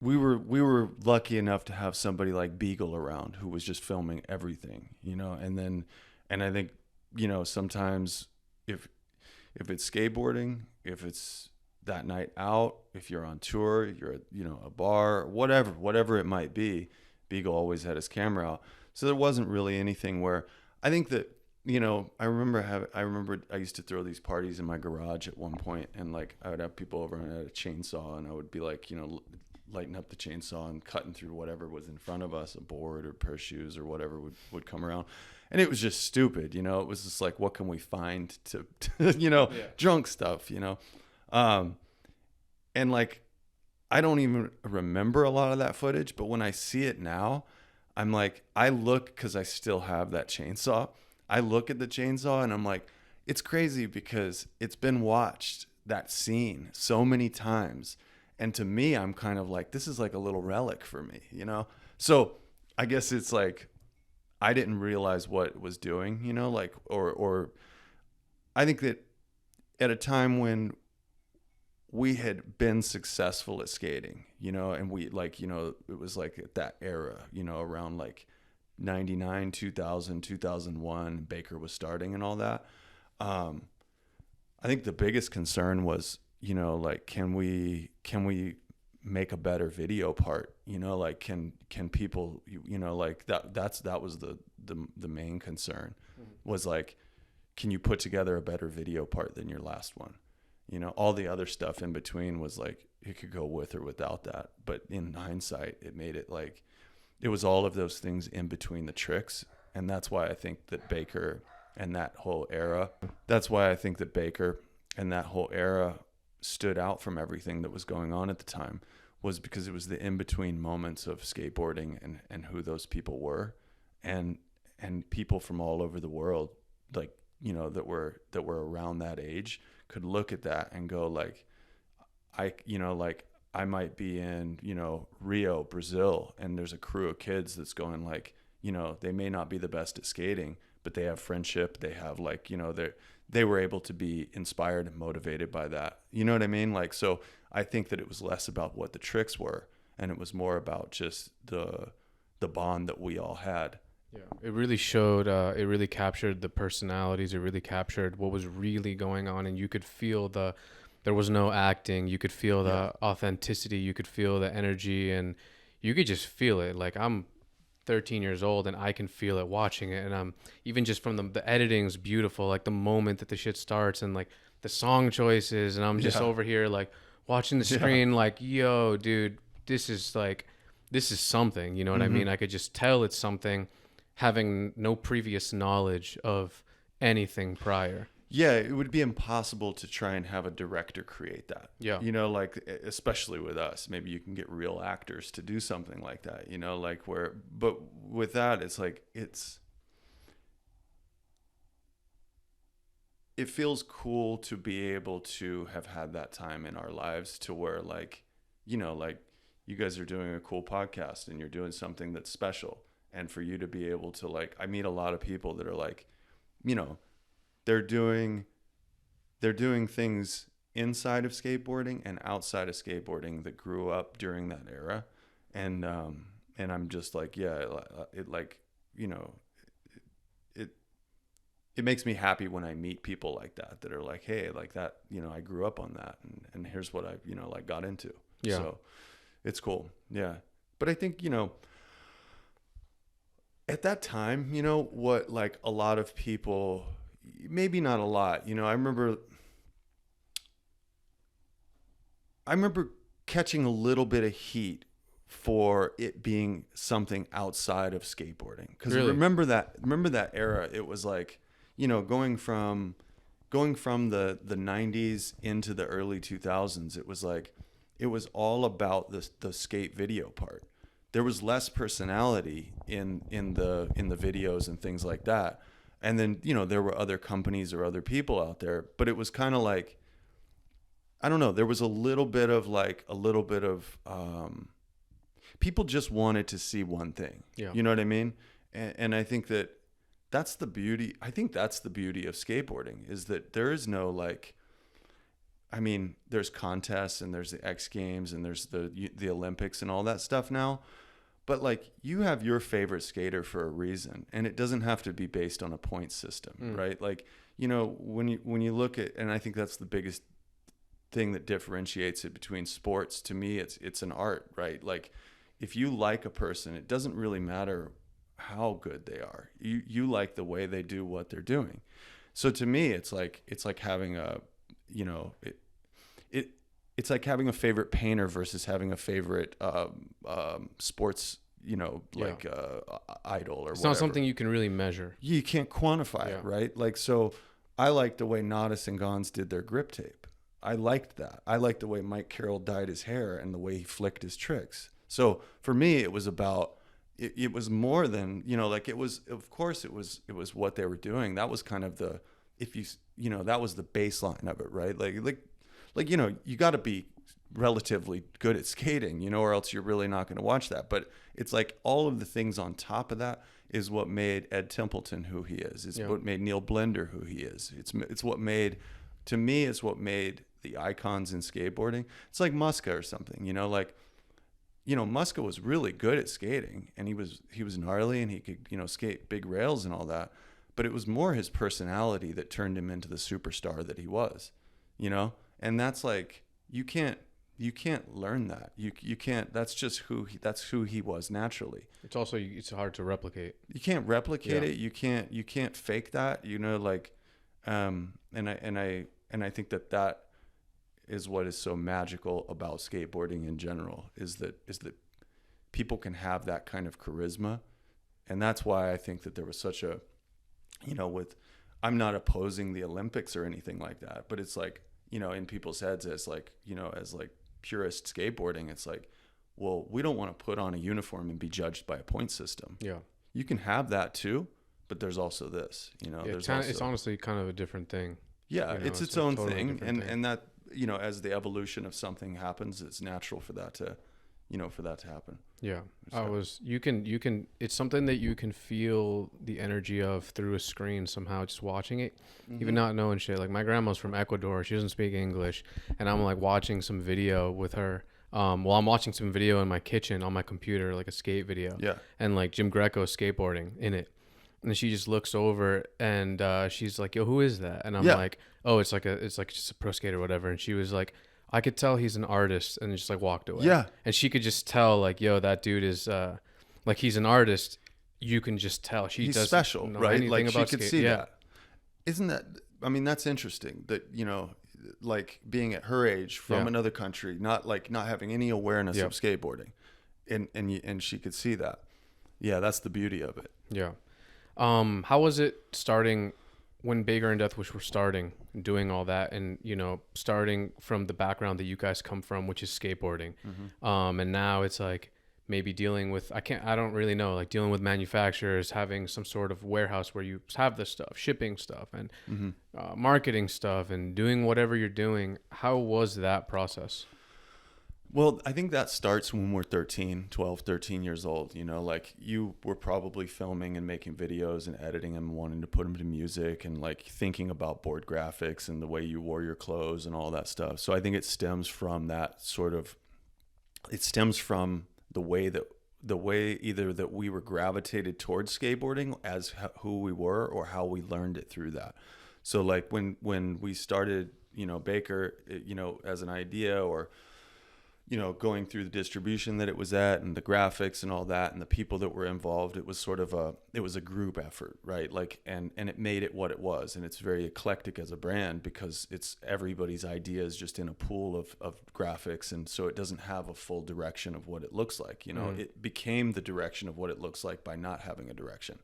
we were lucky enough to have somebody like Beagle around who was just filming everything, and I think, sometimes if it's skateboarding, if it's that night out, if you're on tour, you're at, a bar, whatever it might be, Beagle always had his camera out. So there wasn't really anything where I think that, I remember I used to throw these parties in my garage at one point, and like I would have people over and I had a chainsaw, and I would be like, lighting up the chainsaw and cutting through whatever was in front of us, a board or a pair of shoes or whatever would come around. And it was just stupid, it was just like, what can we find to drunk stuff, and like, I don't even remember a lot of that footage, but when I see it now, I'm like, I look, cause I still have that chainsaw. I look at the chainsaw and I'm like, it's crazy because it's been watched, that scene, so many times. And to me, I'm kind of like, this is like a little relic for me, So I guess it's like, I didn't realize what it was doing, like, or I think that at a time when we had been successful at skating, and we like, it was like at that era, around like 99, 2000, 2001, Baker was starting and all that. I think the biggest concern was, like, can we make a better video part? Like, can people, like that was the main concern, was like, can you put together a better video part than your last one? All the other stuff in between was like, it could go with or without that. But in hindsight, it made it like, it was all of those things in between the tricks. And that's why I think that Baker and that whole era, stood out from everything that was going on at the time, was because it was the in-between moments of skateboarding and who those people were, and people from all over the world, like, that were around that age, could look at that and go like, I might be in, Rio, Brazil, and there's a crew of kids that's going like, they may not be the best at skating, but they have friendship. They have like, they were able to be inspired and motivated by that. You know what I mean? Like, so I think that it was less about what the tricks were, and it was more about just the bond that we all had. Yeah, it really showed, it really captured the personalities. It really captured what was really going on. And you could feel there was no acting. You could feel the authenticity. You could feel the energy, and you could just feel it. Like, I'm 13 years old and I can feel it watching it. And I'm even just from the editing's beautiful. Like, the moment that the shit starts and like the song choices, and I'm just over here like watching the screen, like, yo, dude, this is something, you know what I mean? I could just tell it's something, having no previous knowledge of anything prior. Yeah, it would be impossible to try and have a director create that. Yeah. Like, especially with us, maybe you can get real actors to do something like that, like but with that, it's like, it feels cool to be able to have had that time in our lives to where, like, like, you guys are doing a cool podcast and you're doing something that's special. And for you to be able to, like, I meet a lot of people that are like, they're doing things inside of skateboarding and outside of skateboarding that grew up during that era. And I'm just like, yeah, it like, it makes me happy when I meet people like that are like, hey, like that, I grew up on that, and here's what I, like, got into. Yeah. So it's cool. Yeah. But I think, at that time, what, like, a lot of people, maybe not a lot, I remember catching a little bit of heat for it being something outside of skateboarding. Because really? remember that era, it was like, going from the 90s into the early 2000s, it was like, it was all about the skate video part. There was less personality in the videos and things like that. And then, there were other companies or other people out there, but it was kind of like, I don't know, there was a little bit of people just wanted to see one thing. Yeah. You know what I mean? And I think that's the beauty. I think that's the beauty of skateboarding, is that there is no, like, I mean, there's contests and there's the X Games and there's the Olympics and all that stuff now. But like, you have your favorite skater for a reason, and it doesn't have to be based on a point system, right? Like, you know, when you look at, and I think that's the biggest thing that differentiates it between sports. To me, it's an art, right? Like, if you like a person, it doesn't really matter how good they are. You like the way they do what they're doing. So to me, it's like having a, you know, it's like having a favorite painter versus having a favorite sports, you know, like idol or whatever. It's not something you can really measure. You can't quantify it, right? Like, so I liked the way Nadas and Gons did their grip tape. I liked that. I liked the way Mike Carroll dyed his hair and the way he flicked his tricks. So for me, it was about, it was more than, you know, like, it was, of course it was what they were doing. That was kind of the, you know, that was the baseline of it, right? Like, you know, you got to be relatively good at skating, you know, or else you're really not going to watch that. But it's like all of the things on top of that is what made Ed Templeton who he is. It's what made Neil Blender who he is. It's what made, to me, it's what made the icons in skateboarding. It's like Muska or something, you know, like, you know, Muska was really good at skating, and he was gnarly, and he could, you know, skate big rails and all that. But it was more his personality that turned him into the superstar that he was, you know? And that's like, you can't learn that. You can't, that's just that's who he was naturally. It's also, it's hard to replicate. You can't replicate it. You can't fake that, you know, like, and I think that is what is so magical about skateboarding in general, is that people can have that kind of charisma. And that's why I think that there was such a, you know, I'm not opposing the Olympics or anything like that, but it's like, you know, in people's heads, as like, you know, as like purist skateboarding, it's like, well, we don't want to put on a uniform and be judged by a point system. Yeah. You can have that too, but there's also this, you know, it's honestly kind of a different thing. Yeah. You know, it's own totally thing. And that, you know, as the evolution of something happens, it's natural for that to, you know, for that to happen. Yeah. You can, it's something that you can feel the energy of through a screen somehow, just watching it, even not knowing shit. Like, my grandma's from Ecuador. She doesn't speak English. And I'm like watching some video with her. I'm watching some video in my kitchen on my computer, like a skate video. Yeah. And like Jim Greco skateboarding in it. And she just looks over and she's like, yo, who is that? And I'm like, oh, it's like just a pro skater or whatever. And she was like, I could tell he's an artist, and just like walked away. Yeah. And she could just tell, like, yo, that dude is like, he's an artist. You can just tell he's special, right? Like, she could see that. Isn't that, I mean, that's interesting that, you know, like, being at her age from another country, not having any awareness of skateboarding, and she could see that. Yeah, that's the beauty of it. Yeah. How was it starting when Baker and Deathwish were starting, doing all that, and, you know, starting from the background that you guys come from, which is skateboarding, and now it's like maybe dealing with, I don't really know, like dealing with manufacturers, having some sort of warehouse where you have this stuff, shipping stuff, and marketing stuff, and doing whatever you're doing. How was that process? Well, I think that starts when we're 12, 13 years old. You know, like, you were probably filming and making videos and editing them, wanting to put them to music, and like thinking about board graphics and the way you wore your clothes and all that stuff. So I think it stems from that sort of, it stems from the way either that we were gravitated towards skateboarding as who we were, or how we learned it through that. So like when we started, you know, Baker, you know, as an idea, or, you know, going through the distribution that it was at, and the graphics and all that, and the people that were involved, it was sort of a group effort, right? Like, and it made it what it was. And it's very eclectic as a brand, because it's everybody's ideas just in a pool of graphics. And so it doesn't have a full direction of what it looks like, you know. It became the direction of what it looks like by not having a direction.